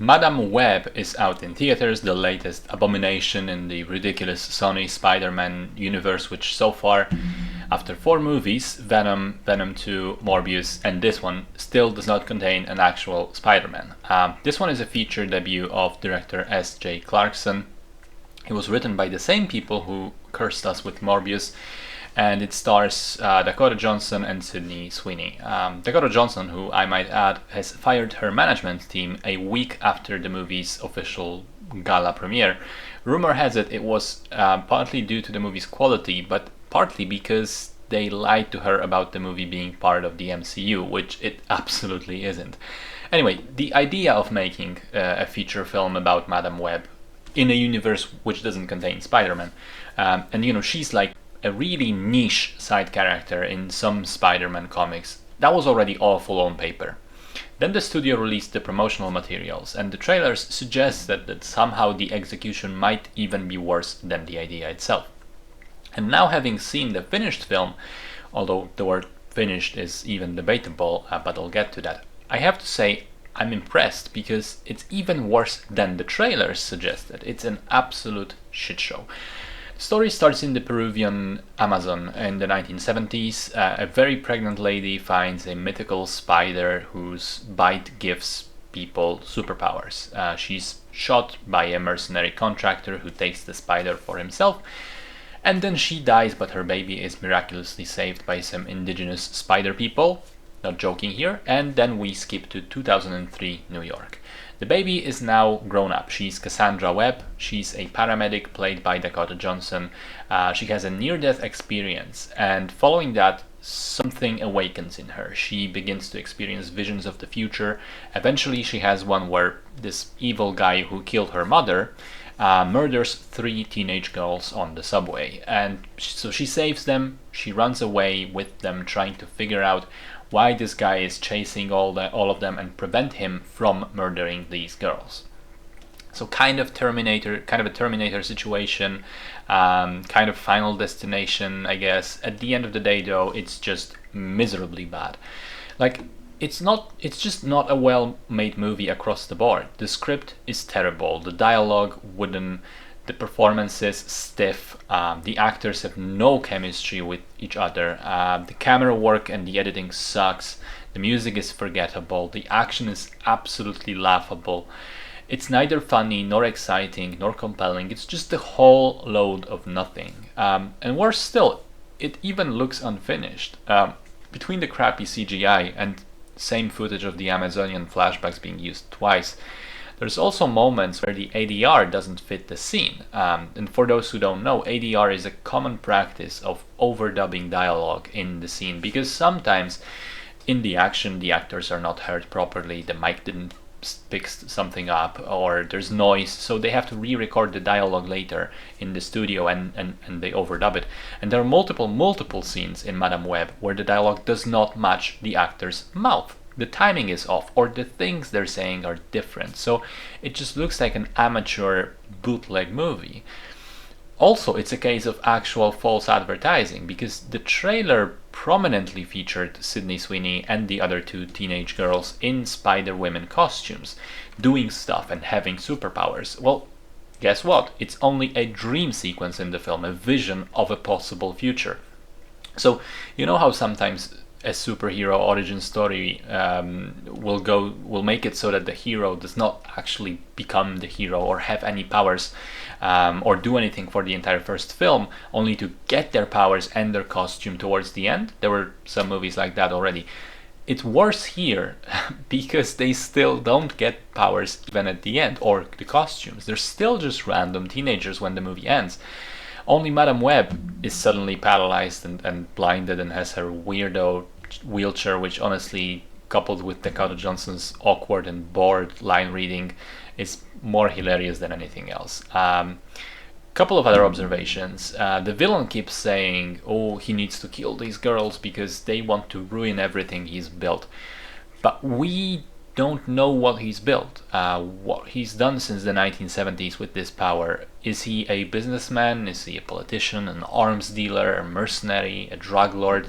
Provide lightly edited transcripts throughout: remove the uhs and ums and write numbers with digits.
Madame Web is out in theaters, the latest abomination in the ridiculous Sony Spider-Man universe, which so far, after 4 movies, Venom, Venom 2, Morbius, and this one, still does not contain an actual Spider-Man. This one is a feature debut of director S.J. Clarkson. It was written by the same people who cursed us with Morbius, and it stars Dakota Johnson and Sydney Sweeney. Dakota Johnson, who I might add, has fired her management team a week after the movie's official gala premiere. Rumor has it it was partly due to the movie's quality, but partly because they lied to her about the movie being part of the MCU, which it absolutely isn't. Anyway, the idea of making a feature film about Madame Web in a universe which doesn't contain Spider-Man, and she's like a really niche side character in some Spider-Man comics, that was already awful on paper. Then the studio released the promotional materials, and the trailers suggest that somehow the execution might even be worse than the idea itself. And now, having seen the finished film, although the word finished is even debatable, but I'll get to that, I have to say I'm impressed, because it's even worse than the trailers suggested. It's an absolute shit show. The story starts in the Peruvian Amazon in the 1970s. A very pregnant lady finds a mythical spider whose bite gives people superpowers. She's shot by a mercenary contractor who takes the spider for himself, and then she dies, but her baby is miraculously saved by some indigenous spider people. Not joking here. And then we skip to 2003 New York. The baby is now grown up. She's Cassandra Webb. She's a paramedic played by Dakota Johnson. She has a near-death experience, and following that, something awakens in her. She begins to experience visions of the future. Eventually, she has one where this evil guy who killed her mother murders 3 teenage girls on the subway. And so she saves them. She runs away with them, trying to figure out why this guy is chasing all of them and prevent him from murdering these girls. So kind of a Terminator situation, kind of Final Destination, I guess. At the end of the day, though, it's just miserably bad. Like, it's just not a well-made movie across the board. The script is terrible, the dialogue wooden, the performances stiff, the actors have no chemistry with each other, the camera work and the editing sucks, the music is forgettable, the action is absolutely laughable. It's neither funny, nor exciting, nor compelling. It's just a whole load of nothing. And worse still, it even looks unfinished. Between the crappy CGI and same footage of the Amazonian flashbacks being used twice, there's also moments where the ADR doesn't fit the scene. And for those who don't know, ADR is a common practice of overdubbing dialogue in the scene, because sometimes in the action the actors are not heard properly, the mic didn't pick something up, or there's noise, so they have to re-record the dialogue later in the studio, and they overdub it. And there are multiple scenes in Madame Web where the dialogue does not match the actor's mouth. The timing is off, or the things they're saying are different, so it just looks like an amateur bootleg movie. Also, it's a case of actual false advertising, because the trailer prominently featured Sydney Sweeney and the other 2 teenage girls in Spider-Women costumes, doing stuff and having superpowers. Well, guess what? It's only a dream sequence in the film, a vision of a possible future. So, you know how sometimes a superhero origin story will make it so that the hero does not actually become the hero or have any powers or do anything for the entire first film, only to get their powers and their costume towards the end? There were some movies like that already. It's worse here because they still don't get powers even at the end, or the costumes. They're still just random teenagers when the movie ends. Only Madame Web is suddenly paralyzed and blinded and has her weirdo wheelchair, which honestly, coupled with Dakota Johnson's awkward and bored line reading, is more hilarious than anything else. Couple of other observations. The villain keeps saying, oh, he needs to kill these girls because they want to ruin everything he's built. But we don't know what he's built, what he's done since the 1970s with this power. Is he a businessman? Is he a politician, an arms dealer, a mercenary, a drug lord?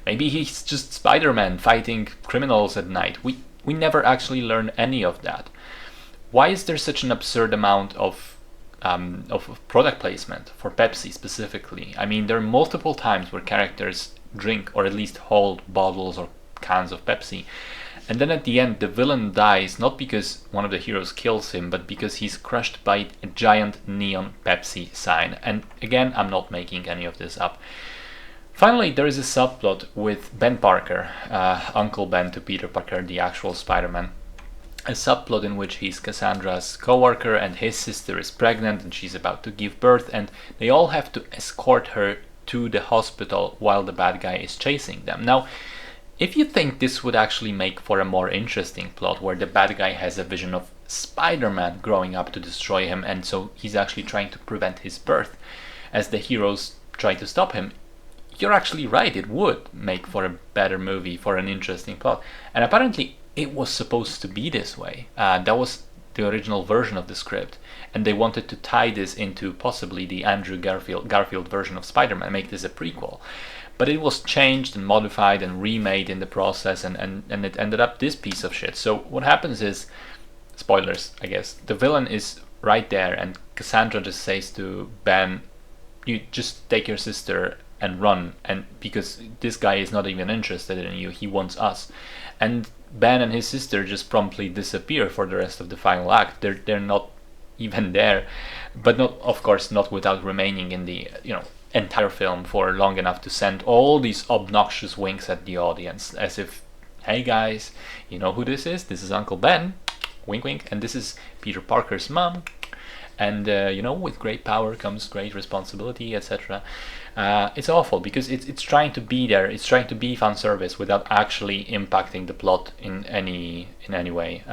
Maybe he's just Spider-Man fighting criminals at night. We never actually learn any of that. why is there such an absurd amount of product placement for Pepsi specifically? I mean, there are multiple times where characters drink or at least hold bottles or cans of Pepsi, and then at the end the villain dies not because one of the heroes kills him, but because he's crushed by a giant neon Pepsi sign. And again, I'm not making any of this up. Finally, there is a subplot with Ben Parker, Uncle Ben to Peter Parker, the actual Spider-Man. A subplot in which he's Cassandra's co-worker and his sister is pregnant and she's about to give birth, and they all have to escort her to the hospital while the bad guy is chasing them. Now, if you think this would actually make for a more interesting plot where the bad guy has a vision of Spider-Man growing up to destroy him, and so he's actually trying to prevent his birth as the heroes try to stop him, you're actually right, it would make for a better movie, for an interesting plot. And apparently it was supposed to be this way. That was the original version of the script, and they wanted to tie this into possibly the Andrew Garfield version of Spider-Man, make this a prequel. But it was changed and modified and remade in the process, and it ended up this piece of shit. So what happens is, spoilers, I guess, the villain is right there, and Cassandra just says to Ben, you just take your sister and run, and because this guy is not even interested in you, he wants us. And Ben and his sister just promptly disappear for the rest of the final act. They're not even there, but not, of course, not without remaining in the entire film for long enough to send all these obnoxious winks at the audience, as if, hey guys, you know who this is? This is Uncle Ben, wink wink, and this is Peter Parker's mom, and with great power comes great responsibility, etc. It's awful because it's trying to be there, it's trying to be fan service without actually impacting the plot in any way.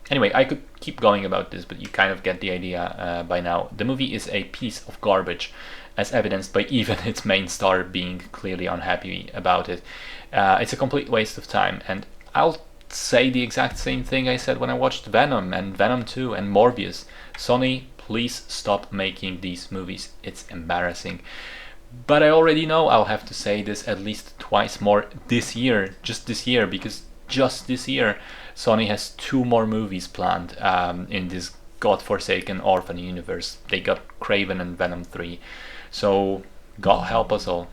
Anyway, I could keep going about this, but you kind of get the idea by now. The movie is a piece of garbage, as evidenced by even its main star being clearly unhappy about it. It's a complete waste of time, and I'll say the exact same thing I said when I watched Venom and Venom 2 and Morbius. Sony, please stop making these movies. It's embarrassing. But I already know I'll have to say this at least twice more this year, just this year, because just this year Sony has 2 more movies planned in this godforsaken orphan universe. They got Craven and Venom 3. So God help us all.